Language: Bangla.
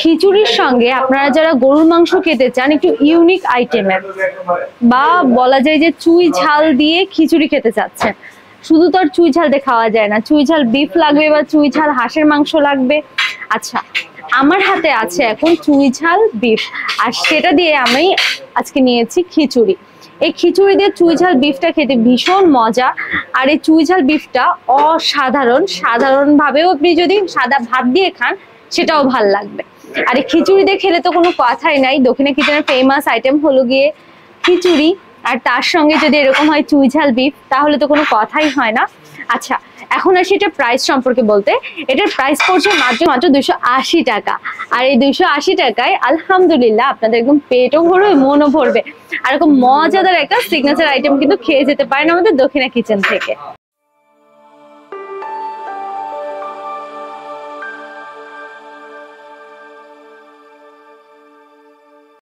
খিচুড়ির সঙ্গে আপনারা যারা গরুর মাংস খেতে চান একটু ইউনিক আইটেমের, বা বলা যায় যে চুই ঝাল দিয়ে খিচুড়ি খেতে চাচ্ছেন, শুধু তো আর চুই ঝাল দিয়ে খাওয়া যায় না, চুই ঝাল বিফ লাগবে বা চুই ঝাল হাঁসের মাংস লাগবে। আচ্ছা, আমার হাতে আছে এখন চুই ঝাল বিফ, আর সেটা দিয়ে আমি আজকে নিয়েছি খিচুড়ি। এই খিচুড়ি দিয়ে চুই ঝাল বিফটা খেতে ভীষণ মজা, আর এই চুই ঝাল বিফটা অসাধারণ। সাধারণভাবেও আপনি যদি সাদা ভাত দিয়ে খান সেটাও ভাল লাগবে। আর এই খিচুড়ি দিয়ে খেলে তো কোনো কথাই নাই, দক্ষিণা কিচেনের ফেমাস আইটেম হলো গিয়ে খিচুড়ি, আর তার সঙ্গে যদি এরকম হয় চুই ঝাল বিফ তাহলে তো কোনো কথাই হয় না। আচ্ছা, এখন আসি এটা প্রাইস সম্পর্কে বলতে। এটার প্রাইস পড়ছে মাত্র 280 টাকা। আর এই 280 টাকায় আলহামদুলিল্লাহ আপনাদের একদম পেটও ভরবে, মনও ভরবে, আর এরকম মজাদার একটা সিগনেচার আইটেম কিন্তু খেয়ে যেতে পারেন আমাদের দক্ষিণা কিচেন থেকে।